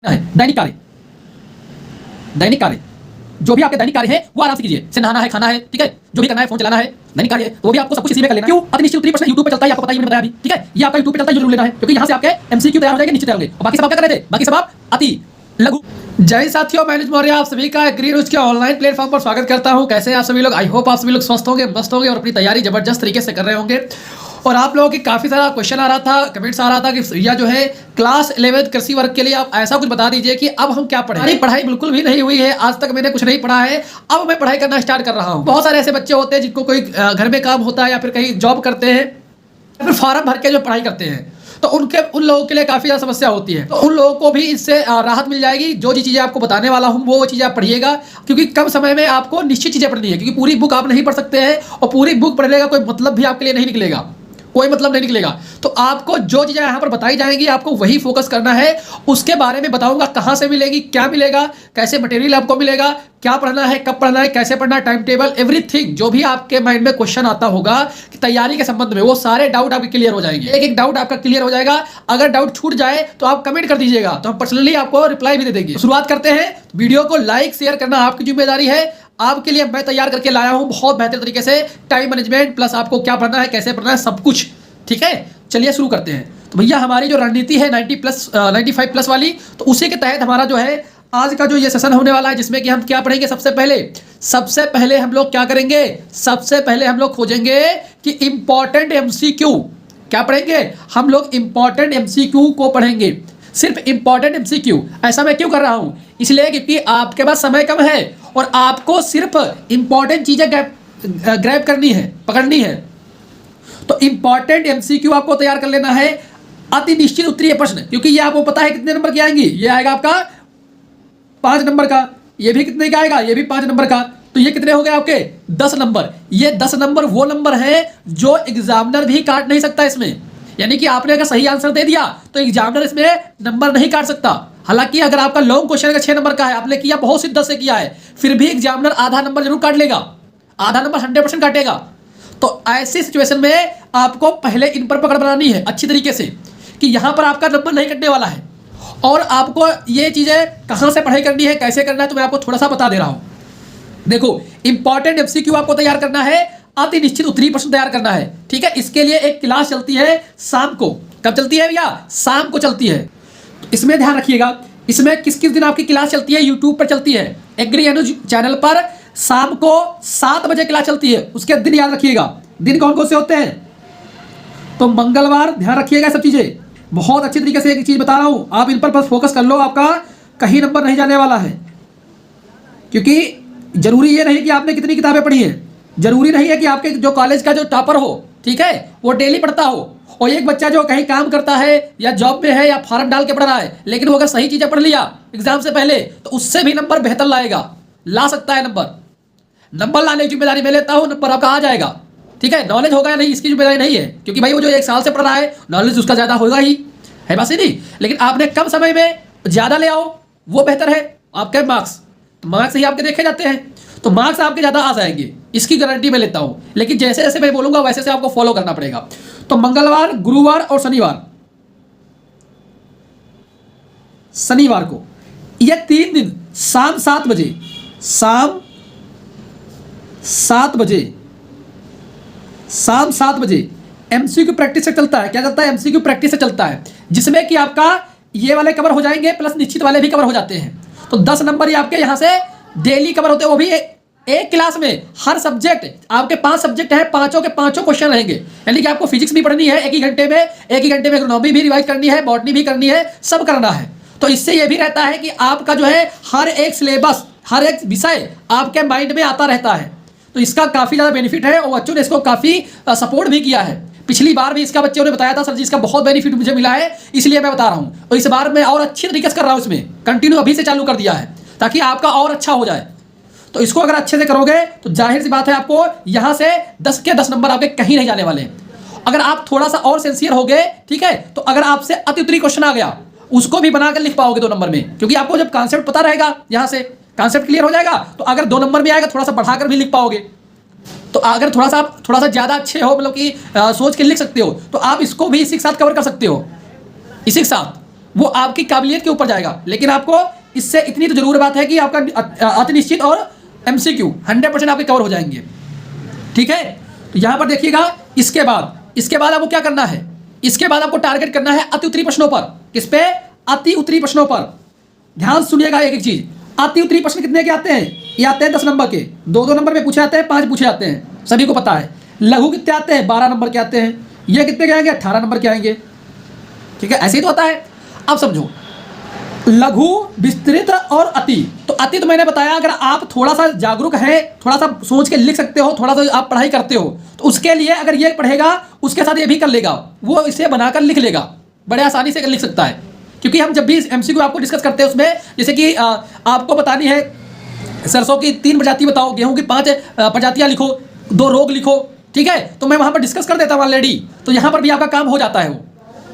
है दैनिक कार्य जो भी आपके दैनिक कार्य है वो आराम से कीजिए। जैसे नहाना है, खाना है, ठीक है, जो भी करना है, फोन चलाना है, दैनिक कार्य है, तो वो भी आपको सब कुछ इसी में कर लेना। क्यों? अति निश्चित उत्तरी प्रश्न YouTube पे चलता है, आपको पता ही मैंने बताया अभी, ठीक है। ये आपका YouTube पे चलता है, जो जरूर लेना है, क्योंकि यहाँ से आपके MCQ तैयार हो जाएंगे, निश्चित तैयार होंगे। और बाकी सब आप क्या कर रहे थे? बाकी सब आप अति लघु। जय साथियों, मैं अनुज मौर्य आप सभी का एग्री न्यूज के ऑनलाइन प्लेटफॉर्म पर स्वागत करता हूं। कैसे हैं आप सभी लोग? आई होप आप सभी लोग स्वस्थ होंगे, मस्त होंगे और अपनी तैयारी जबरदस्त तरीके से कर रहे होंगे। और आप लोगों की काफ़ी सारा क्वेश्चन आ रहा था, कमेंट्स आ रहा था कि भैया जो है क्लास 11th कृषि वर्ग के लिए आप ऐसा कुछ बता दीजिए कि अब हम क्या पढ़ें। हमारी पढ़ाई बिल्कुल भी नहीं हुई है, आज तक मैंने कुछ नहीं पढ़ा है, अब मैं पढ़ाई करना स्टार्ट कर रहा हूँ। बहुत सारे ऐसे बच्चे होते हैं जिनको कोई घर में काम होता है या फिर कहीं जॉब करते हैं या फिर फॉर्म भर के जो पढ़ाई करते हैं, तो उन लोगों के लिए काफ़ी ज़्यादा समस्या होती है। तो उन लोगों को भी इससे राहत मिल जाएगी। जो चीज़ें आपको बताने वाला हूँ वो चीज़ें आप पढ़िएगा, क्योंकि कम समय में आपको निश्चित चीज़ें पढ़नी है, क्योंकि पूरी बुक आप नहीं पढ़ सकते हैं और पूरी बुक पढ़ने का कोई मतलब भी आपके लिए नहीं निकलेगा, कोई मतलब नहीं निकलेगा। तो आपको जो चीज़ें यहाँ पर बताई जाएंगी आपको वही फोकस करना है। उसके बारे में बताऊंगा, कहाँ से मिलेगी, क्या मिलेगा, कैसे मटेरियल आपको मिलेगा, क्या पढ़ना है, कब पढ़ना है, कैसे पढ़ना है, टाइम टेबल, एवरीथिंग। जो भी आपके माइंड में क्वेश्चन आता होगा कि तैयारी के संबंध में, वो सारे डाउट आपके क्लियर हो जाएंगे। एक एक डाउट आपका क्लियर हो जाएगा। अगर डाउट छूट जाए तो आप कमेंट कर दीजिएगा, तो हम पर्सनली आपको रिप्लाई भी दे देंगे। शुरुआत करते हैं। वीडियो को लाइक शेयर करना आपकी जिम्मेदारी है। आपके लिए मैं तैयार करके लाया हूँ बहुत बेहतर तरीके से, टाइम मैनेजमेंट प्लस आपको क्या पढ़ना है, कैसे पढ़ना है, सब कुछ, ठीक है। चलिए शुरू करते हैं। तो भैया हमारी जो रणनीति है 95 प्लस वाली, तो उसी के तहत हमारा जो है आज का जो ये सेशन होने वाला है, जिसमें कि हम क्या पढ़ेंगे। सबसे पहले हम लोग क्या करेंगे, सबसे पहले हम लोग खोजेंगे कि इंपॉर्टेंट MCQ। क्या पढ़ेंगे हम लोग? इंपॉर्टेंट MCQ को पढ़ेंगे, सिर्फ इंपॉर्टेंट MCQ। ऐसा मैं क्यों कर रहा हूं? इसलिए क्योंकि आपके पास समय कम है और आपको सिर्फ इंपॉर्टेंट चीजें ग्रैब करनी है, पकड़नी है। तो इंपॉर्टेंट MCQ आपको तैयार कर लेना है। अति निश्चित उत्तरीय प्रश्न, क्योंकि ये आपको पता है कितने नंबर की आएंगी। ये आएगा आपका 5 नंबर का, ये भी कितने का आएगा, ये भी 5 नंबर का। तो ये कितने हो गए आपके? 10 नंबर। ये 10 नंबर वो नंबर है जो एग्जामिनर भी काट नहीं सकता इसमें। यानी कि आपने अगर सही आंसर दे दिया तो एग्जामिनर इसमें नंबर नहीं काट सकता। हालांकि अगर आपका लॉन्ग क्वेश्चन अगर 6 नंबर का है, आपने किया बहुत शिद्दत से किया है, फिर भी एग्जामिनर आधा नंबर जरूर काट लेगा, आधा नंबर 100% काटेगा। तो ऐसी सिचुएशन में आपको पहले इन पर पकड़ बनानी है अच्छी तरीके से, कि यहां पर आपका नंबर नहीं कटने वाला है। और आपको ये चीजें कहां से पढ़ाई करनी है, कैसे करना है, तो मैं आपको थोड़ा सा बता दे रहा हूं। देखो, इंपॉर्टेंट MCQ आपको तैयार करना है, अति निश्चित उत्तरीय प्रश्न तैयार करना है, ठीक है। इसके लिए एक क्लास चलती है शाम को। कब चलती है भैया? शाम को चलती है। तो इसमें ध्यान रखिएगा, इसमें किस किस दिन आपकी क्लास चलती है। यूट्यूब पर चलती है, एग्री अनुज चैनल पर शाम को 7 बजे क्लास चलती है। उसके दिन याद रखिएगा, दिन कौन कौन से होते हैं। तो मंगलवार, ध्यान रखिएगा सब चीजें। बहुत अच्छी तरीके से एक चीज बता रहा हूं, आप इन पर बस फोकस कर लो, आपका कहीं नंबर नहीं जाने वाला है। क्योंकि जरूरी ये नहीं कि आपने कितनी किताबें पढ़ी हैं, जरूरी नहीं है कि आपके जो कॉलेज का जो टॉपर हो, ठीक है, वो डेली पढ़ता हो। और एक बच्चा जो कहीं काम करता है या जॉब में है या फॉर्म डाल के पढ़ रहा है, लेकिन वो अगर सही चीजें पढ़ लिया एग्जाम से पहले, तो उससे भी नंबर बेहतर लाएगा, ला सकता है। नंबर लाने की जिम्मेदारी मैं लेता हूं, नंबर आपका आ जाएगा, ठीक है। नॉलेज होगा या नहीं इसकी जिम्मेदारी नहीं है, क्योंकि भाई वो जो 1 साल से पढ़ रहा है, नॉलेज उसका ज्यादा होगा ही, है बात ही नहीं। लेकिन आपने कम समय में ज्यादा ले आओ, वो बेहतर है। आपके मार्क्स ही आपके देखे जाते हैं, तो मार्क्स आपके ज्यादा आ जाएंगे, इसकी गारंटी मैं लेता हूं। लेकिन जैसे जैसे मैं बोलूंगा वैसे से आपको फॉलो करना पड़ेगा। तो मंगलवार, गुरुवार और शनिवार को ये 3 दिन शाम 7 बजे, शाम 7 बजे MCQ प्रैक्टिस से चलता है। क्या चलता है? MCQ प्रैक्टिस से चलता है, जिसमें कि आपका ये वाले कवर हो जाएंगे प्लस निश्चित वाले भी कवर हो जाते हैं। तो 10 नंबर ही आपके यहाँ से डेली कवर होते हैं, वो भी एक क्लास में। हर सब्जेक्ट आपके 5 सब्जेक्ट हैं, पांचों के पांचों क्वेश्चन रहेंगे। यानी कि आपको फिजिक्स भी पढ़नी है एक ही घंटे में, एग्रोनॉमी भी रिवाइज करनी है, बॉटनी भी करनी है, सब करना है। तो इससे यह भी रहता है कि आपका जो है हर एक सिलेबस, हर एक विषय आपके माइंड में आता रहता है। तो इसका काफी ज्यादा बेनिफिट है और बच्चों ने इसको काफी सपोर्ट भी किया है। पिछली बार भी इसका बच्चों ने बताया था, सर जी इसका बहुत बेनिफिट मुझे मिला है, इसलिए मैं बता रहा हूँ। और इस बार मैं और अच्छी तरीके से कर रहा हूँ, इसमें कंटिन्यू अभी से चालू कर दिया है, ताकि आपका और अच्छा हो जाए। तो इसको अगर अच्छे से करोगे तो जाहिर सी बात है आपको यहाँ से 10 के 10 नंबर आपके कहीं नहीं जाने वाले हैं। अगर आप थोड़ा सा और सिंसियर हो गए, ठीक है, तो अगर आपसे अति उत्तरी क्वेश्चन आ गया, उसको भी बनाकर लिख पाओगे 2 नंबर में, क्योंकि आपको जब कॉन्सेप्ट पता रहेगा, यहाँ से कॉन्सेप्ट क्लियर हो जाएगा, तो अगर 2 नंबर में आएगा थोड़ा सा बढ़ाकर भी लिख पाओगे। तो अगर थोड़ा सा ज्यादा अच्छे हो, मतलब कि सोच के लिख सकते हो, तो आप इसको भी इसी के साथ कवर कर सकते हो, इसी के साथ। वो आपकी काबिलियत के ऊपर जाएगा। लेकिन आपको इससे इतनी तो जरूर बात है कि आपका अति निश्चित और एमसीक्यू 100% आपके कवर हो जाएंगे। ठीक है, तो यहां पर देखिएगा, इसके बाद आपको क्या करना है, इसके बाद आपको टारगेट करना है अति उत्तरी प्रश्नों पर। किस पे? अति उत्तरी प्रश्नों पर। ध्यान सुनिएगा एक एक चीज। अति उत्तरी प्रश्न कितने के आते हैं? ये आते हैं 10 नंबर के, 2-2 नंबर में पूछे जाते हैं, 5 पूछे जाते हैं, सभी को पता है। लघु कितने आते हैं? 12 नंबर के आते हैं। ये कितने के आएंगे? 18 नंबर के आएंगे। ठीक है, ऐसे ही तो होता है। अब समझो, लघु, विस्तृत और अति। तो अति तो मैंने बताया, अगर आप थोड़ा सा जागरूक हैं, थोड़ा सा सोच के लिख सकते हो, थोड़ा सा आप पढ़ाई करते हो, तो उसके लिए अगर ये पढ़ेगा उसके साथ ये भी कर लेगा, वो इसे बनाकर लिख लेगा, बड़े आसानी से लिख सकता है। क्योंकि हम जब भी एमसीक्यू आपको डिस्कस करते हैं उसमें, जैसे कि आपको बतानी है सरसों की 3 प्रजाति बताओ, गेहूं की 5 प्रजातियां लिखो, 2 रोग लिखो, ठीक है, तो मैं वहां पर डिस्कस कर देता हूं ऑलरेडी। तो यहां पर भी आपका काम हो जाता है, वो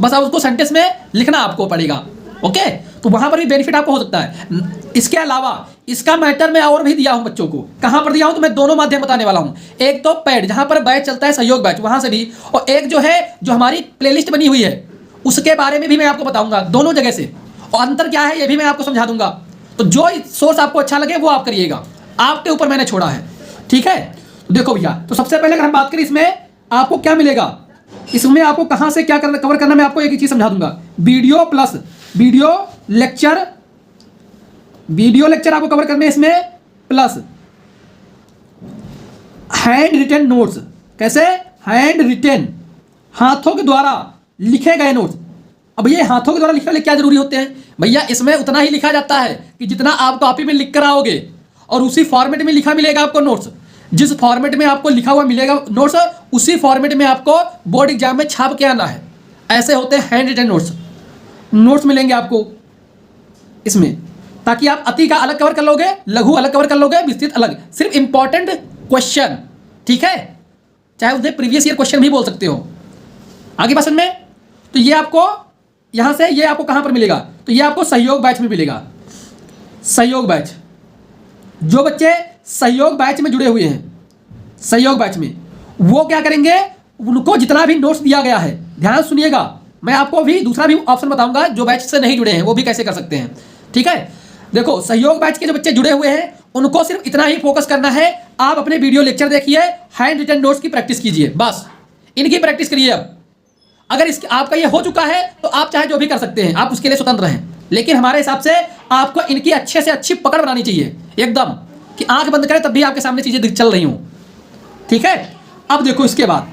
बस आप उसको सेंटेंस में लिखना आपको पड़ेगा। ओके, तो वहां पर भी बेनिफिट आपको हो सकता है। इसके अलावा इसका मैटर मैं और भी दिया हूं बच्चों को। कहां पर दिया हूं? तो मैं दोनों माध्यम बताने वाला हूं। एक तो पैड, जहां पर बैच चलता है, सहयोग बैच, वहां से भी, और एक जो है जो हमारी प्लेलिस्ट बनी हुई है उसके बारे में भी मैं आपको बताऊंगा, दोनों जगह से। और अंतर क्या है ये भी मैं आपको समझा दूंगा। तो जो सोर्स आपको अच्छा लगे वो आप करिएगा, आपके ऊपर मैंने छोड़ा है। ठीक है, तो देखो भैया, तो सबसे पहले अगर हम बात करें इसमें आपको क्या मिलेगा, इसमें आपको कहां से क्या करना, कवर करना, मैं आपको एक ही चीज समझा दूंगा। वीडियो प्लस वीडियो लेक्चर आपको कवर करने इसमें, प्लस हैंड रिटेन नोट्स। कैसे? हैंड रिटेन, हाथों के द्वारा लिखे गए नोट्स। अब ये हाथों के द्वारा लिखने वाले क्या जरूरी होते हैं भैया? इसमें उतना ही लिखा जाता है कि जितना आप कॉपी में लिख कर आओगे, और उसी फॉर्मेट में लिखा मिलेगा आपको नोट्स। जिस फॉर्मेट में आपको लिखा हुआ मिलेगा नोट्स, उसी फॉर्मेट में आपको बोर्ड एग्जाम में छाप के आना है। ऐसे होते हैं हैंड रिटेन नोट्स मिलेंगे आपको इसमें, ताकि आप अति का अलग कवर कर लोगे, लघु अलग कवर कर लोगे, विस्तृत अलग। सिर्फ इंपॉर्टेंट क्वेश्चन, ठीक है, चाहे उसे प्रीवियस ईयर क्वेश्चन भी बोल सकते हो। आगे बात में, तो ये आपको यहां से, ये आपको कहां पर मिलेगा? तो ये आपको सहयोग बैच में मिलेगा। सहयोग बैच, जो बच्चे सहयोग बैच में जुड़े हुए हैं, सहयोग बैच में, वो क्या करेंगे, उनको जितना भी नोट्स दिया गया है, ध्यान सुनिएगा, मैं आपको भी दूसरा भी ऑप्शन बताऊंगा जो बैच से नहीं जुड़े हैं वो भी कैसे कर सकते हैं। ठीक है, देखो, सहयोग बैच के जो बच्चे जुड़े हुए हैं उनको सिर्फ इतना ही फोकस करना है, आप अपने वीडियो लेक्चर देखिए, हैंड रिटन नोट्स की प्रैक्टिस कीजिए, बस इनकी प्रैक्टिस करिए। अब अगर इस आपका ये हो चुका है तो आप चाहे जो भी कर सकते हैं, आप उसके लिए स्वतंत्र हैं, लेकिन हमारे हिसाब से आपको इनकी अच्छे से अच्छी पकड़ बनानी चाहिए, एकदम कि आंख बंद करें तब भी आपके सामने चीजें चल रही हूं। ठीक है, अब देखो, इसके बाद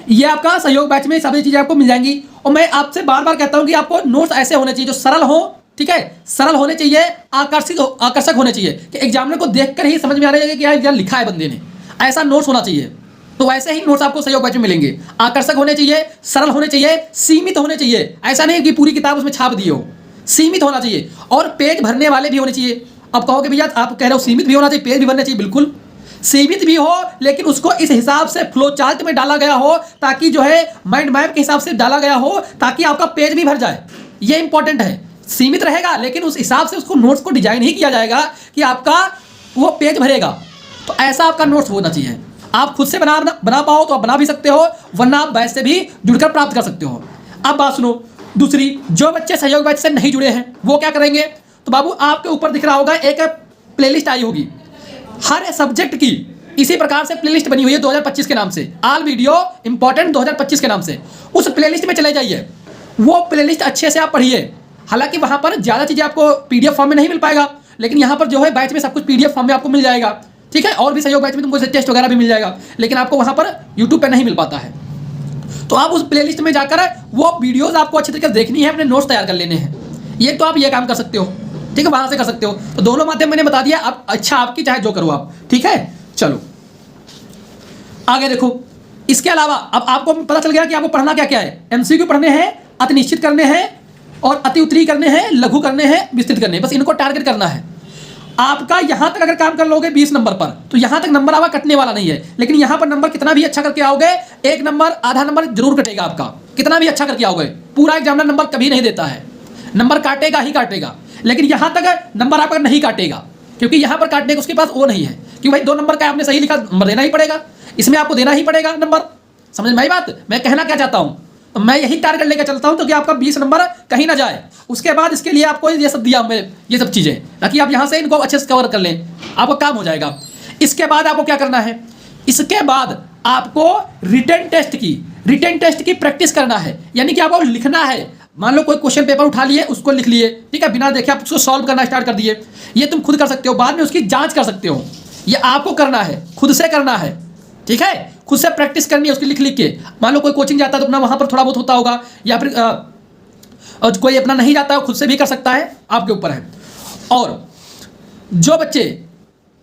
ये आपका सहयोग बैच में सभी चीजें आपको मिल जाएंगी। और मैं आपसे बार बार कहता हूं कि आपको नोट्स ऐसे होने चाहिए जो सरल हो, ठीक है, सरल होने चाहिए, आकर्षक होने चाहिए, कि एग्जामिनर को देखकर ही समझ में आ रहा है कि यार लिखा है बंदे ने, ऐसा नोट्स होना चाहिए। तो वैसे ही नोट्स आपको सहयोग बैच में मिलेंगे। आकर्षक होने चाहिए, सरल होने चाहिए, सीमित होने चाहिए, ऐसा नहीं कि पूरी किताब उसमें छाप दिए हो, सीमित होना चाहिए, और पेज भरने वाले भी होने चाहिए। अब कहोगे भैया आप कह रहे हो सीमित भी होना चाहिए, पेज भी भरने चाहिए, बिल्कुल सीमित भी हो, लेकिन उसको इस हिसाब से फ्लो चार्ट में डाला गया हो, ताकि जो है माइंड मैप के हिसाब से डाला गया हो, ताकि आपका पेज भी भर जाए। ये इंपॉर्टेंट है। सीमित रहेगा लेकिन उस हिसाब से उसको नोट्स को डिजाइन ही किया जाएगा कि आपका वो पेज भरेगा। तो ऐसा आपका नोट्स होना चाहिए। आप खुद से बना पाओ तो आप बना भी सकते हो, वरना आप बैच से भी जुड़कर प्राप्त कर सकते हो। अब बात सुनो दूसरी, जो बच्चे सहयोग बैच से नहीं जुड़े हैं वो क्या करेंगे? तो बाबू आपके ऊपर दिख रहा होगा एक प्लेलिस्ट आई होगी, हर सब्जेक्ट की इसी प्रकार से प्लेलिस्ट बनी हुई है 2025 के नाम से, ऑल वीडियो इंपॉर्टेंट 2025 के नाम से। उस प्लेलिस्ट में चले जाइए, वो प्लेलिस्ट अच्छे से आप पढ़िए। हालांकि वहां पर ज्यादा चीजें आपको पीडीएफ फॉर्म में नहीं मिल पाएगा, लेकिन यहाँ पर जो है बैच में सब कुछ पीडीएफ फॉर्म में आपको मिल जाएगा। ठीक है, और भी सहयोग बैच में तुमको टेस्ट वगैरह भी मिल जाएगा, लेकिन आपको वहां पर यूट्यूब पर नहीं मिल पाता है। तो आप उस प्लेलिस्ट में जाकर वो वीडियोज आपको अच्छी तरीके से देखनी है, अपने नोट्स तैयार कर लेने हैं। ये तो आप ये काम कर सकते हो, ठीक है, वहां से कर सकते हो। तो दोनों माध्यम मैंने बता दिया, अब अच्छा आपकी चाहे जो करो आप। ठीक है, चलो आगे देखो। इसके अलावा अब आपको पता चल गया कि आपको पढ़ना क्या क्या है। एमसीक्यू पढ़ने हैं, अति निश्चित करने हैं, और अति उत्तरी करने हैं, लघु करने हैं, विस्तृत करने हैं, बस इनको टारगेट करना है। आपका यहां तक अगर काम कर लोगे 20 नंबर पर, तो यहां तक नंबर आपका कटने वाला नहीं है। लेकिन यहां पर नंबर कितना भी अच्छा करके आओगे, 1 नंबर आधा नंबर जरूर कटेगा आपका, कितना भी अच्छा करके आओगे। पूरा एग्जामिनर नंबर कभी नहीं देता है, नंबर काटेगा ही काटेगा, लेकिन यहां तक नंबर आपका नहीं काटेगा, क्योंकि यहां पर काटने का उसके पास वो नहीं है कि भाई 2 नंबर का आपने सही लिखा, नंबर देना ही पड़ेगा, इसमें आपको देना ही पड़ेगा नंबर। समझ में आई बात मैं कहना क्या चाहता हूं? तो मैं यही टारगेट लेकर चलता हूं तो कि आपका 20 नंबर कहीं ना जाए। उसके बाद इसके लिए आपको ये सब दिया मैं, ये सब चीज़ें, ताकि आप यहाँ से इनको अच्छे से कवर कर लें, आपका काम हो जाएगा। इसके बाद आपको क्या करना है, इसके बाद आपको रिटन टेस्ट की प्रैक्टिस करना है। यानी कि आपको लिखना है। मान लो कोई क्वेश्चन पेपर उठा लिए, उसको लिख लिए, ठीक है, बिना देखे आप उसको सॉल्व करना स्टार्ट कर दिए। ये तुम खुद कर सकते हो, बाद में उसकी जांच कर सकते हो। ये आपको करना है, खुद से करना है, ठीक है, खुद से प्रैक्टिस करनी है उसकी लिख के। मान लो कोई कोचिंग जाता है तो अपना वहां पर थोड़ा बहुत होता होगा, या फिर और कोई अपना नहीं जाता है खुद से भी कर सकता है, आपके ऊपर है। और जो बच्चे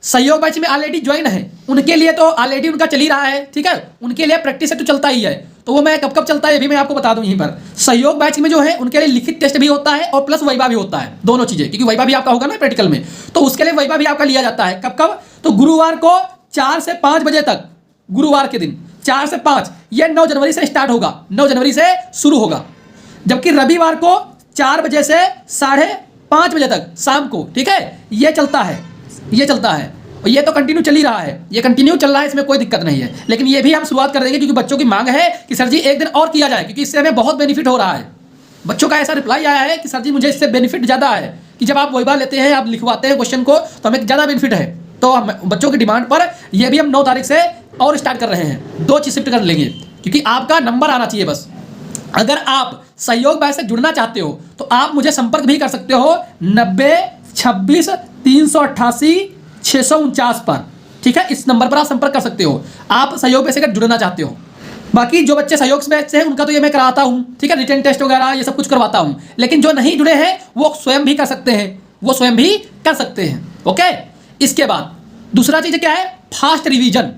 सहयोग बैच में ऑलरेडी ज्वाइन है उनके लिए तो ऑलरेडी उनका चल ही रहा है, ठीक है, उनके लिए प्रैक्टिस है तो चलता ही है। तो वो मैं कब कब चलता है ये भी मैं आपको बता दूं यहीं पर। सहयोग बैच में जो है उनके लिए लिखित टेस्ट भी होता है और प्लस वाइवा भी होता है, दोनों चीजें, क्योंकि वाइवा भी आपका होगा ना प्रैक्टिकल में, तो उसके लिए वाइवा भी आपका लिया जाता है। कब कब, तो गुरुवार को 4 से 5 बजे तक, गुरुवार के दिन 4 से 5, ये 9 जनवरी से स्टार्ट होगा, 9 जनवरी से शुरू होगा। जबकि रविवार को 4 बजे से 5:30 बजे तक शाम को, ठीक है, ये चलता है, ये चलता है। और ये तो कंटिन्यू चल ही रहा है, ये कंटिन्यू चल रहा है, इसमें कोई दिक्कत नहीं है। लेकिन ये भी हम शुरुआत कर देंगे क्योंकि बच्चों की मांग है कि सर जी एक दिन और किया जाए, क्योंकि इससे हमें बहुत बेनिफिट हो रहा है। बच्चों का ऐसा रिप्लाई आया है कि सर जी मुझे इससे बेनिफिट ज़्यादा है कि जब आप वाइवा लेते हैं, आप लिखवाते हैं क्वेश्चन को, तो हमें ज़्यादा बेनिफिट है। तो हम बच्चों की डिमांड पर ये भी हम 9 तारीख से और स्टार्ट कर रहे हैं, 2 चीज शिफ्ट कर लेंगे, क्योंकि आपका नंबर आना चाहिए बस। अगर आप सहयोग बैच से जुड़ना चाहते हो तो आप मुझे संपर्क भी कर सकते हो 90 26 388 649 पर, ठीक है, इस नंबर पर आप संपर्क कर सकते हो। आप सहयोग बैच से अगर जुड़ना चाहते हो। बाकी जो बच्चे सहयोग बैच से हैं उनका तो ये मैं कराता हूं, ठीक है, रिटन टेस्ट वगैरह ये सब कुछ करवाता हूं। लेकिन जो नहीं जुड़े हैं वो स्वयं भी कर सकते हैं, वो स्वयं भी कर सकते हैं। ओके, इसके बाद दूसरा चीज क्या है, फास्ट रिवीजन।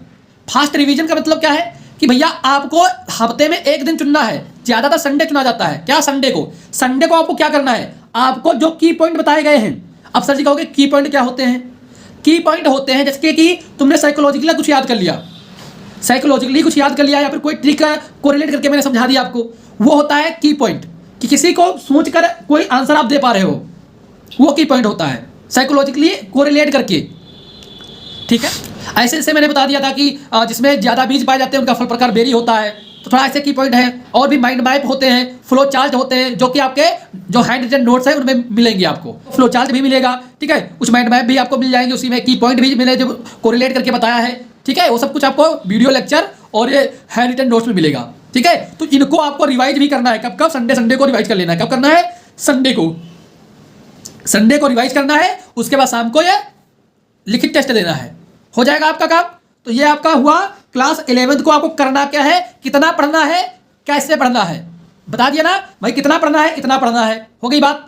फास्ट रिवीजन का मतलब क्या है कि भैया आपको हफ्ते में एक दिन चुनना है, ज्यादातर संडे चुना जाता है। क्या, संडे को आपको क्या करना है, आपको जो की पॉइंट बताए गए हैं। अब सर जी कहोगे की पॉइंट क्या होते हैं? की पॉइंट होते हैं जैसे कि तुमने साइकोलॉजिकली कुछ याद कर लिया, या फिर कोई ट्रिक कोरिलेट करके मैंने समझा दिया आपको, वो होता है की पॉइंट। कि किसी को सोचकर कोई आंसर आप दे पा रहे हो, वो की पॉइंट होता है, साइकोलॉजिकली कोरिलेट करके, ठीक है। ऐसे मैंने बता दिया था कि जिसमें ज़्यादा बीज पाए जाते हैं उनका फल प्रकार बेरी होता है, तो थोड़ा ऐसे की पॉइंट है। और भी माइंड मैप होते हैं, फ्लो चार्ट होते हैं, जो कि आपके जो हैंड रिटन नोट्स है उनमें मिलेंगे आपको। फ्लो चार्ट भी मिलेगा, ठीक है, कुछ माइंड मैप भी आपको मिल जाएंगे, उसी में की पॉइंट भी मैंने जो कोरिलेट करके बताया है, ठीक है, वो सब कुछ आपको वीडियो लेक्चर और ये हैंड रिटन नोट्स में मिलेगा, ठीक है। तो इनको आपको रिवाइज भी करना है। कब? संडे को रिवाइज कर लेना है। कब करना है? संडे को रिवाइज करना है। उसके बाद शाम को ये लिखित टेस्ट देना है, हो जाएगा आपका काम। तो ये आपका हुआ क्लास 11th को आपको करना क्या है, कितना पढ़ना है, कैसे पढ़ना है, बता दिया ना भाई। कितना पढ़ना है, इतना पढ़ना है, हो गई बात।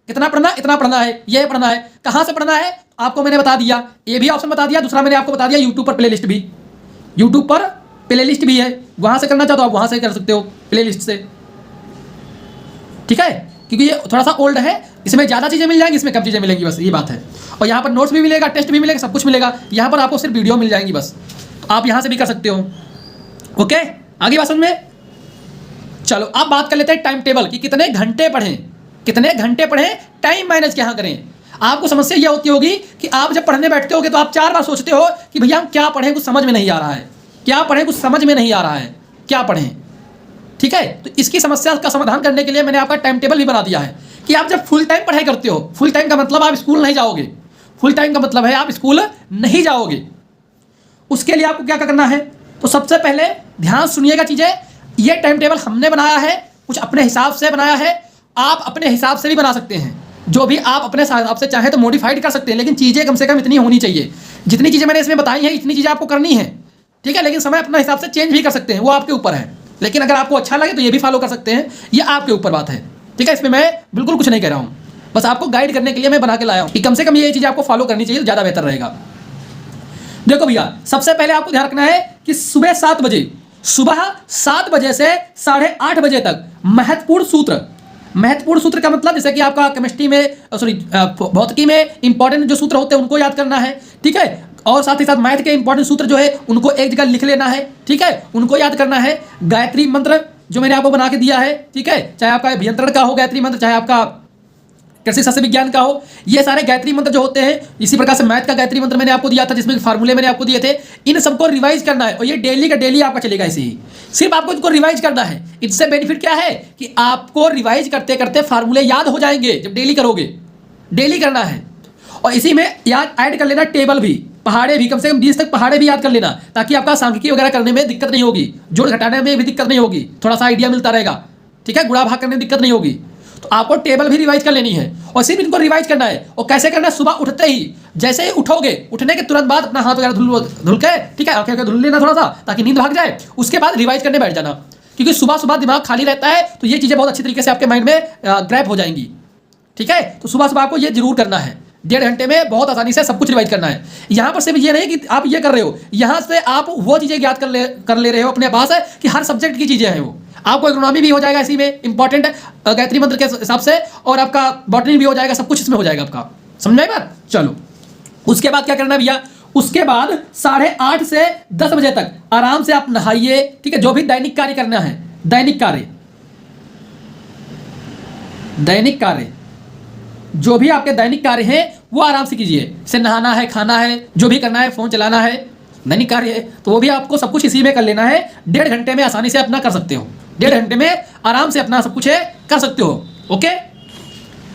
कितना पढ़ना, इतना पढ़ना है, ये पढ़ना है। कहाँ से पढ़ना है आपको मैंने बता दिया, ये भी ऑप्शन बता दिया। दूसरा मैंने आपको बता दिया यूट्यूब पर प्लेलिस्ट भी है, वहां से करना चाहो तो आप वहां से कर सकते हो, प्लेलिस्ट से, ठीक है। क्योंकि ये थोड़ा सा ओल्ड है, इसमें ज़्यादा चीज़ें मिल जाएंगी, इसमें कम चीज़ें मिलेंगी, बस ये बात है। और यहाँ पर नोट्स भी मिलेगा, टेस्ट भी मिलेगा, सब कुछ मिलेगा। यहाँ पर आपको सिर्फ वीडियो मिल जाएंगी बस, तो आप यहाँ से भी कर सकते हो। ओके, आगे बात समझ में। चलो अब बात कर लेते हैं टाइम टेबल की, कितने घंटे पढ़ें, टाइम मैनेज क्या करें। आपको समस्या यह होती होगी कि आप जब पढ़ने बैठते होगे तो आप 4 बार सोचते हो कि भैया हम क्या पढ़ें, कुछ समझ में नहीं आ रहा है, क्या पढ़ें, ठीक है। तो इसकी समस्या का समाधान करने के लिए मैंने आपका टाइम टेबल भी बना दिया है कि आप जब फुल टाइम पढ़ाई करते हो, फुल टाइम का मतलब आप स्कूल नहीं जाओगे, फुल टाइम का मतलब है आप स्कूल नहीं जाओगे। उसके लिए आपको क्या करना है, तो सबसे पहले ध्यान सुनिएगा चीज़ें। ये टाइम टेबल हमने बनाया है, कुछ अपने हिसाब से बनाया है, आप अपने हिसाब से भी बना सकते हैं। जो भी आप अपने हिसाब से चाहें तो मॉडिफाइड कर सकते हैं, लेकिन चीज़ें कम से कम इतनी होनी चाहिए। जितनी चीज़ें मैंने इसमें बताई हैं इतनी चीज़ें आपको करनी है, ठीक है। लेकिन समय अपने हिसाब से चेंज भी कर सकते हैं, वो आपके ऊपर है। लेकिन अगर आपको अच्छा लगे तो ये भी फॉलो कर सकते हैं, ये आपके ऊपर बात है, ठीक है। इसमें मैं बिल्कुल कुछ नहीं कह रहा हूँ, बस आपको गाइड करने के लिए मैं बना के लाया हूँ कि कम से कम ये चीज़ आपको फॉलो करनी चाहिए तो ज़्यादा बेहतर रहेगा। देखो भैया, सबसे पहले आपको ध्यान रखना है कि सुबह 7 बजे से 8:30 बजे तक महत्वपूर्ण सूत्र का मतलब जैसे कि आपका केमिस्ट्री में भौतिकी में इंपॉर्टेंट जो सूत्र होते हैं उनको याद करना है, ठीक है। और साथ ही साथ मैथ के इंपॉर्टेंट सूत्र जो है उनको एक जगह लिख लेना है, ठीक है, उनको याद करना है। गायत्री मंत्र जो मैंने आपको बना के दिया है, ठीक है, चाहे आपका अभियंत्रण का हो गायत्री मंत्र, चाहे आपका कृषि सस्य विज्ञान का हो, ये सारे गायत्री मंत्र जो होते हैं, इसी प्रकार से मैथ का गायत्री मंत्र मैंने आपको दिया था जिसमें फार्मूले मैंने आपको दिए थे, इन सबको रिवाइज करना है और ये डेली का डेली आपका चलेगा ऐसे ही, सिर्फ आपको इनको रिवाइज करना है। इससे बेनिफिट क्या है कि आपको रिवाइज करते करते फार्मूले याद हो जाएंगे जब डेली करोगे, डेली करना है। और इसी में याद ऐड कर लेना टेबल भी, पहाड़े भी, कम से कम 20 तक पहाड़े भी याद कर लेना, ताकि आपका सांख्यिकी वगैरह करने में दिक्कत नहीं होगी, जोड़ घटाने में भी दिक्कत नहीं होगी, थोड़ा सा आइडिया मिलता रहेगा, ठीक है, गुणा भाग करने में दिक्कत नहीं होगी। तो आपको टेबल भी रिवाइज कर लेनी है और सिर्फ इनको रिवाइज करना है। और कैसे करना है, सुबह उठते ही, जैसे ही उठोगे, उठने के तुरंत बाद अपना हाथ वगैरह धुल के, ठीक है, आंखें धुल लेना थोड़ा सा ताकि नींद भाग जाए, उसके बाद रिवाइज करने बैठ जाना, क्योंकि सुबह सुबह दिमाग खाली रहता है तो ये चीज़ें बहुत अच्छी तरीके से आपके माइंड में ग्रैब हो जाएंगी, ठीक है। तो सुबह सुबह आपको ये जरूर करना है, 1.5 घंटे में बहुत आसानी से सब कुछ रिवाइज करना है। यहाँ पर सिर्फ ये नहीं कि आप ये कर रहे हो, यहाँ से आप वो चीज़ें याद कर ले रहे हो अपने पास है कि हर सब्जेक्ट की चीज़ें हैं वो, आपको इकोनॉमी भी हो जाएगा इसी में इंपॉर्टेंट गायत्री मंत्र के हिसाब से, और आपका बॉटनी भी हो जाएगा, सब कुछ इसमें हो जाएगा आपका, समझ आई बात। चलो उसके बाद क्या करना है भैया, उसके बाद 8:30 से 10 बजे तक आराम से आप नहाइए, ठीक है। जो भी दैनिक कार्य करना है, दैनिक कार्य जो भी आपके दैनिक कार्य हैं वो आराम से कीजिए, जैसे नहाना है, खाना है, जो भी करना है, फोन चलाना है, दैनिक कार्य है, तो वो भी आपको सब कुछ इसी में कर लेना है। 1.5 घंटे में आसानी से अपना कर सकते हो, 1.5 घंटे में आराम से अपना सब कुछ कर सकते हो, ओके।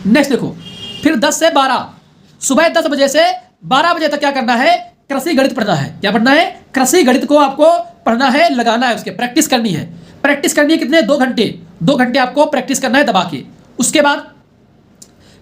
नेक्स्ट देखो, फिर 10 से 12, सुबह 10 बजे से 12 बजे तक क्या करना है, कृषि गणित पढ़ना है। क्या पढ़ना है, कृषि गणित को आपको पढ़ना है, लगाना है, उसके प्रैक्टिस करनी है। प्रैक्टिस करनी है कितने, 2 घंटे, 2 घंटे आपको प्रैक्टिस करना है दबा के। उसके बाद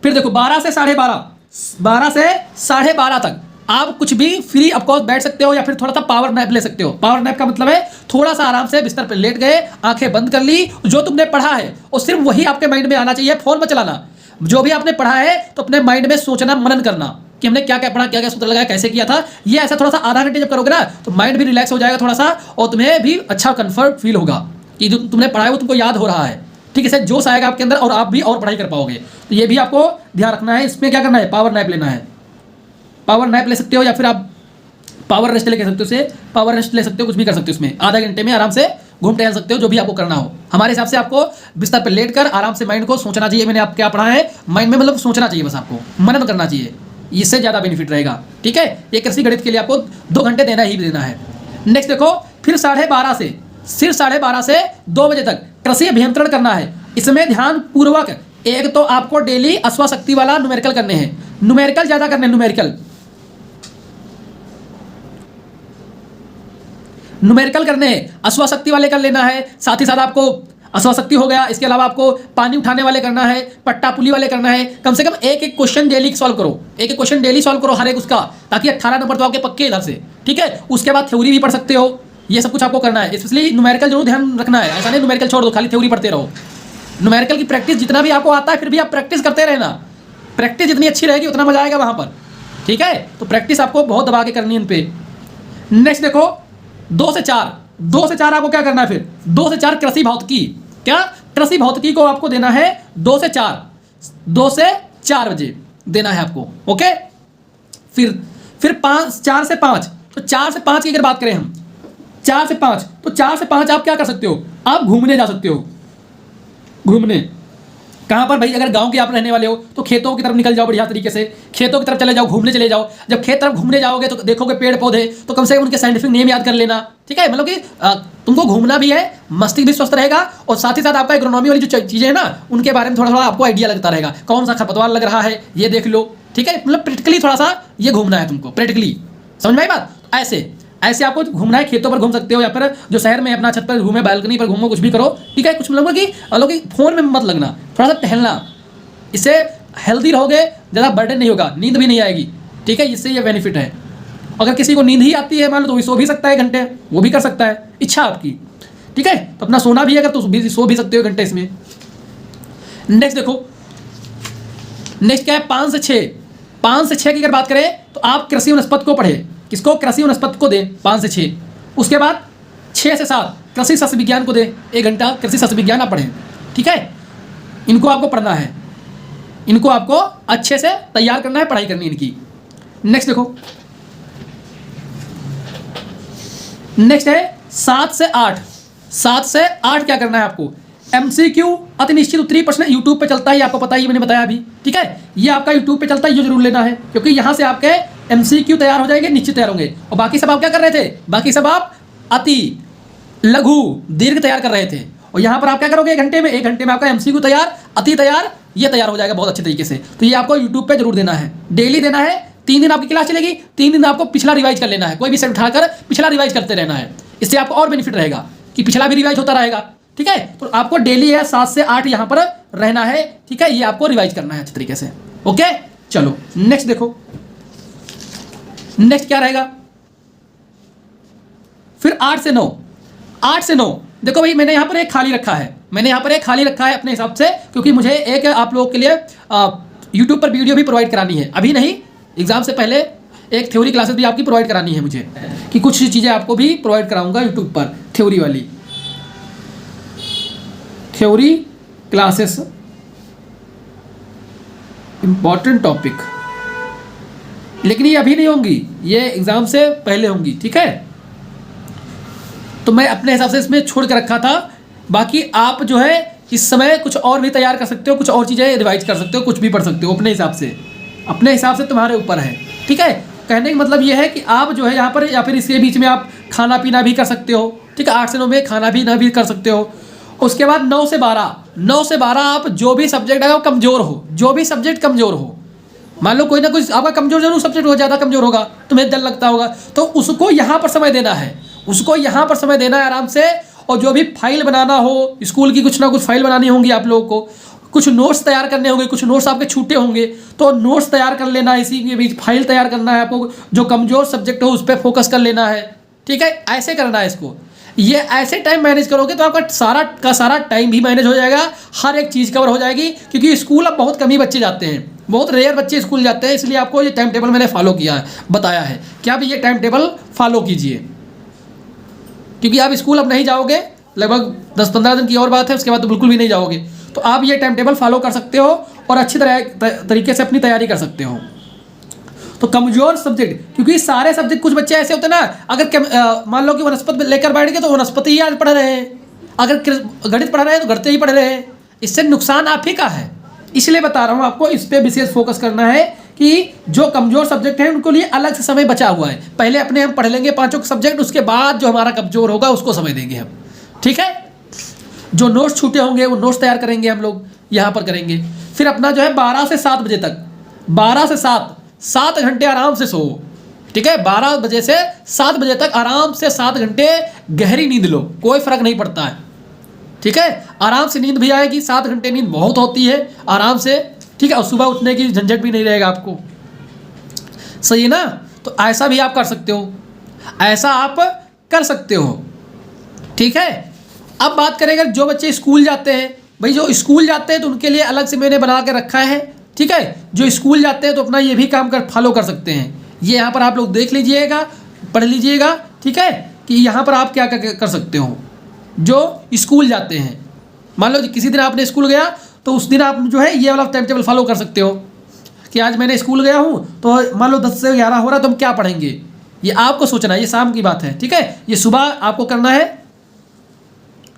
फिर देखो 12 से 12:30 तक आप कुछ भी फ्री ऑफकोर्स बैठ सकते हो, या फिर थोड़ा सा पावर नैप ले सकते हो। पावर नैप का मतलब है थोड़ा सा आराम से बिस्तर पर लेट गए, आंखें बंद कर ली, जो तुमने पढ़ा है और सिर्फ वही आपके माइंड में आना चाहिए, फोन मत चलाना। जो भी आपने पढ़ा है तो अपने माइंड में सोचना, मनन करना कि हमने क्या क्या पढ़ा, क्या क्या सूत्र लगाया, कैसे किया था। ये ऐसा थोड़ा सा आधा घंटे जब करोगे ना तो माइंड भी रिलैक्स हो जाएगा थोड़ा सा, और तुम्हें भी अच्छा कंफर्ट फील होगा कि जो तुमने पढ़ा है वो तुमको याद हो रहा है, ठीक है। इससे जोश आएगा आपके अंदर और आप भी और पढ़ाई कर पाओगे। तो ये भी आपको ध्यान रखना है। इसमें क्या करना है, पावर नैप लेना है, पावर नैप ले सकते हो, या फिर आप पावर रेस्ट ले सकते हो, उसे पावर रेस्ट ले सकते हो, कुछ भी कर सकते हो। इसमें आधा घंटे में आराम से घूम टहल सकते हो, जो भी आपको करना हो। हमारे हिसाब से आपको बिस्तर पर लेटकर आराम से माइंड को सोचना चाहिए, मैंने आप क्या पढ़ा है, माइंड में मतलब सोचना चाहिए, बस आपको मनन करना चाहिए, इससे ज़्यादा बेनिफिट रहेगा, ठीक है। ये कृषि गणित के लिए आपको 2 घंटे देना ही देना है। नेक्स्ट देखो, फिर 12:30 से 2 बजे तक कृषि अभियंत्रण करना है। इसमें ध्यान पूर्वक एक तो आपको डेली अश्वशक्ति वाला न्यूमेरिकल करने हैं, न्यूमेरिकल ज़्यादा करने, न्यूमेरिकल करने हैं, अश्वशक्ति वाले कर लेना है। साथ ही साथ आपको अश्वशक्ति हो गया, इसके अलावा आपको पानी उठाने वाले करना है, पट्टा पुली वाले करना है। कम से कम एक क्वेश्चन डेली सॉल्व करो, एक क्वेश्चन डेली सॉल्व करो हर एक उसका, ताकि 18 नंबर तो आपके पक्के इधर से, ठीक है। उसके बाद थ्योरी भी पढ़ सकते हो, ये सब कुछ आपको करना है। स्पेशली न्यूमेरिकल जरूर ध्यान रखना है, ऐसा नहीं न्यूमेरिकल छोड़ दो, खाली थ्योरी पढ़ते रहो। न्यूमेरिकल की प्रैक्टिस जितना भी आपको आता है फिर भी आप प्रैक्टिस करते रहना, प्रैक्टिस जितनी अच्छी रहेगी उतना मजा आएगा वहाँ पर, ठीक है। तो प्रैक्टिस आपको बहुत दबा के करनी है इन पे। नेक्स्ट देखो 2 से 4 आपको क्या करना है, फिर 2 से 4 कृषि भौतिकी, क्या कृषि भौतिकी को आपको देना है 2 से 4 बजे देना है आपको, ओके। फिर 4 से 5, तो 4 से 5 की अगर बात करें हम, 4 से 5, तो 4 से 5 आप क्या कर सकते हो, आप घूमने जा सकते हो। घूमने कहाँ पर भाई, अगर गांव के आप रहने वाले हो तो खेतों की तरफ निकल जाओ, बढ़िया तरीके से खेतों की तरफ चले जाओ, घूमने चले जाओ। जब खेत तरफ घूमने जाओगे तो देखोगे पेड़ पौधे, तो कम से कम उनके साइंटिफिक नेम याद कर लेना, ठीक है। मतलब कि तुमको घूमना भी है, मस्तिष्क भी स्वस्थ रहेगा, और साथ ही साथ आपका एग्रोनॉमी वाली जो चीज़ें हैं ना उनके बारे में थोड़ा थोड़ा आपको आइडिया लगता रहेगा, कौन सा खरपतवार लग रहा है ये देख लो, ठीक है। मतलब प्रैक्टिकली थोड़ा सा ये घूमना है तुमको, प्रैक्टिकली, समझ में आई बात। ऐसे आपको घूमना है, खेतों पर घूम सकते हो, या फिर जो शहर में अपना छत पर घूमे, बालकनी पर घूमो, कुछ भी करो, ठीक है। कुछ मतलब कि फोन में मत लगना, थोड़ा सा टहलना, इससे हेल्दी रहोगे, ज़्यादा बर्डन नहीं होगा, नींद भी नहीं आएगी, ठीक है। इससे ये बेनिफिट है। अगर किसी को नींद ही आती है मान लो तो सो भी सकता है घंटे, वो भी कर सकता है, इच्छा आपकी, ठीक है। तो अपना सोना भी अगर तो सो भी सकते हो घंटे इसमें। नेक्स्ट देखो, नेक्स्ट क्या है, 5 से 6 की अगर बात करें तो आप कृषि वनस्पति को पढ़े, किसको, कृषि वनस्पति को दें 5 से 6। उसके बाद 6 से 7 कृषि सस्य विज्ञान को दें, 1 घंटा कृषि सस्य विज्ञान आप पढ़ें, ठीक है। इनको आपको पढ़ना है, इनको आपको अच्छे से तैयार करना है, पढ़ाई करनी है इनकी। नेक्स्ट देखो, नेक्स्ट है 7 से 8 क्या करना है आपको, MCQ अति निश्चित उत्तरीय प्रश्न यूट्यूब पे चलता है, आपको पता ही मैंने बताया अभी, ठीक है। ये आपका यूट्यूब पे चलता है, ये जरूर लेना है, क्योंकि यहाँ से आपके MCQ तैयार हो जाएंगे, निश्चित तैयार होंगे। और बाकी सब आप क्या कर रहे थे, बाकी सब आप अति, लघु, दीर्घ तैयार कर रहे थे। और यहाँ पर आप क्या करोगे, 1 घंटे में, 1 घंटे में आपका MCQ तैयार, अति तैयार, ये तैयार हो जाएगा बहुत अच्छे तरीके से। तो ये आपको यूट्यूब पे जरूर देना है, डेली देना है। 3 दिन आपकी क्लास चलेगी, 3 दिन आपको पिछला रिवाइज कर लेना है, कोई भी सेट उठाकर पिछला रिवाइज करते रहना है। इससे आपको और बेनिफिट रहेगा कि पिछला भी रिवाइज होता रहेगा, ठीक है। तो आपको डेली है 7 से 8 यहाँ पर रहना है, ठीक है। ये आपको रिवाइज करना है अच्छे तरीके से, ओके। चलो नेक्स्ट देखो, नेक्स्ट क्या रहेगा फिर 8 से 9। 8 से 9 देखो भाई, मैंने यहाँ पर एक खाली रखा है, मैंने यहाँ पर एक खाली रखा है अपने हिसाब से, क्योंकि मुझे एक आप लोगों के लिए यूट्यूब पर वीडियो भी प्रोवाइड करानी है। अभी नहीं, एग्जाम से पहले एक थ्योरी क्लासेस भी आपकी प्रोवाइड करानी है मुझे, कि कुछ चीज़ें आपको भी प्रोवाइड कराऊंगा यूट्यूब पर, थ्योरी वाली थ्योरी क्लासेस, इंपॉर्टेंट टॉपिक। लेकिन ये अभी नहीं होंगी, ये एग्जाम से पहले होंगी, ठीक है। तो मैं अपने हिसाब से इसमें छोड़ के रखा था। बाकी आप जो है इस समय कुछ और भी तैयार कर सकते हो, कुछ और चीज़ें रिवाइज कर सकते हो, कुछ भी पढ़ सकते हो अपने हिसाब से, अपने हिसाब से तुम्हारे ऊपर है, ठीक है। कहने का मतलब ये है कि आप जो है यहाँ पर, या फिर इसके बीच में आप खाना पीना भी कर सकते हो, ठीक है। 8 से 9 में खाना पीना भी कर सकते हो। उसके बाद 9 से 12 आप जो भी सब्जेक्ट है वो कमज़ोर हो, जो भी सब्जेक्ट कमज़ोर हो, मान लो कोई ना कोई आपका कमज़ोर जरूर सब्जेक्ट हो, ज़्यादा कमज़ोर होगा, तुम्हें डर लगता होगा, तो उसको यहाँ पर समय देना है, उसको यहाँ पर समय देना है आराम से। और जो भी फाइल बनाना हो, स्कूल की कुछ ना कुछ फाइल बनानी होंगी आप लोगों को, कुछ नोट्स तैयार करने होंगे, कुछ नोट्स आपके छूटे होंगे, तो नोट्स तैयार कर लेना है, इसी के बीच फाइल तैयार करना है आपको, जो कमज़ोर सब्जेक्ट हो उस पर फोकस कर लेना है, ठीक है। ऐसे करना है इसको, ये ऐसे टाइम मैनेज करोगे तो आपका सारा टाइम भी मैनेज हो जाएगा, हर एक चीज़ कवर हो जाएगी। क्योंकि स्कूल अब बहुत कम ही बच्चे जाते हैं, बहुत रेयर बच्चे स्कूल जाते हैं, इसलिए आपको ये टाइम टेबल मैंने फॉलो किया है, बताया है कि आप ये टाइम टेबल फॉलो कीजिए। क्योंकि आप स्कूल अब नहीं जाओगे, लगभग 10-15 दिन की और बात है, उसके बाद तो बिल्कुल भी नहीं जाओगे। तो आप ये टाइम टेबल फॉलो कर सकते हो और अच्छी तरीके से अपनी तैयारी कर सकते हो। तो कमजोर सब्जेक्ट, क्योंकि सारे सब्जेक्ट, कुछ बच्चे ऐसे होते हैं ना, अगर मान लो कि वनस्पति लेकर बैठ गए तो वनस्पति ही आज पढ़ रहे हैं, अगर गणित पढ़ रहे हैं तो गणित ही पढ़ रहे हैं, इससे नुकसान आप ही का है। इसलिए बता रहा हूँ आपको, इस पर विशेष फोकस करना है कि जो कमजोर सब्जेक्ट हैं उनको लिए अलग से समय बचा हुआ है। पहले अपने हम पढ़ लेंगे 5 सब्जेक्ट, उसके बाद जो हमारा कमजोर होगा उसको समय देंगे हम, ठीक है। जो नोट्स छूटे होंगे वो नोट्स तैयार करेंगे हम लोग, यहाँ पर करेंगे। फिर अपना जो है 12 से 7 बजे तक, 12 से 7 घंटे आराम से सो, ठीक है। 12 बजे से 7 बजे तक आराम से 7 घंटे गहरी नींद लो, कोई फर्क नहीं पड़ता है, ठीक है। आराम से नींद भी आएगी, 7 घंटे नींद बहुत होती है आराम से, ठीक है। और सुबह उठने की झंझट भी नहीं रहेगा आपको, सही है ना। तो ऐसा भी आप कर सकते हो, ऐसा आप कर सकते हो, ठीक है। अब बात करें अगर जो बच्चे स्कूल जाते हैं, भाई जो स्कूल जाते हैं तो उनके लिए अलग से मैंने बना के रखा है, ठीक है। जो स्कूल जाते हैं तो अपना ये भी काम फॉलो कर सकते हैं। ये यहाँ पर आप लोग देख लीजिएगा, पढ़ लीजिएगा, ठीक है, कि यहाँ पर आप क्या कर सकते हो। जो स्कूल जाते हैं, मान लो किसी दिन आपने स्कूल गया तो उस दिन आप जो है ये वाला टाइम टेबल फॉलो कर सकते हो कि आज मैंने स्कूल गया हूँ तो मान लो 10 से 11 हो रहा है तो हम क्या पढ़ेंगे, ये आपको सोचना है। ये शाम की बात है, ठीक है। ये सुबह आपको करना है,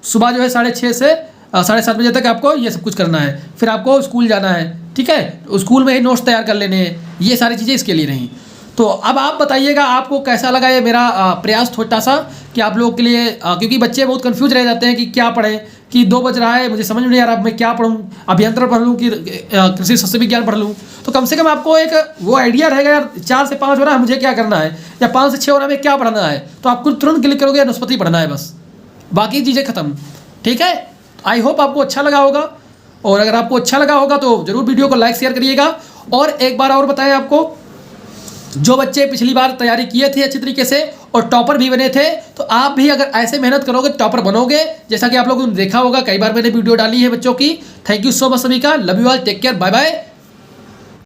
सुबह जो है 6:30 से 7:30 बजे तक आपको ये सब कुछ करना है। फिर आपको स्कूल जाना है, ठीक है। स्कूल में ही नोट्स तैयार कर लेने हैं, ये सारी चीज़ें इसके लिए नहीं। तो अब आप बताइएगा आपको कैसा लगा ये मेरा प्रयास छोटा सा, कि आप लोगों के लिए, क्योंकि बच्चे बहुत कंफ्यूज रह जाते हैं कि क्या पढ़ें, कि 2 बज रहा है, मुझे समझ में नहीं आ रहा, अब मैं क्या पढ़ूँ, अभियंत्रण पढ़ लूँ कि कृषि शस्त्र विज्ञान पढ़ लूँ। तो कम से कम आपको एक वो आइडिया रहेगा, यार 4 से 5 हो रहा है मुझे क्या करना है, या 5 से 6 हो रहा है मुझे क्या पढ़ना है, तो आपको तुरंत क्लिक करोगे वनस्पति पढ़ना है, बस बाकी चीज़ें खत्म, ठीक है। आई होप आपको अच्छा लगा होगा, और अगर आपको अच्छा लगा होगा तो ज़रूर वीडियो को लाइक शेयर करिएगा। और एक बार और बताएं आपको, जो बच्चे पिछली बार तैयारी किए थे अच्छी तरीके से और टॉपर भी बने थे, तो आप भी अगर ऐसे मेहनत करोगे टॉपर बनोगे, जैसा कि आप लोगों ने देखा होगा, कई बार मैंने वीडियो डाली है बच्चों की। थैंक यू सो मच सभी का, love you all, take care, bye bye.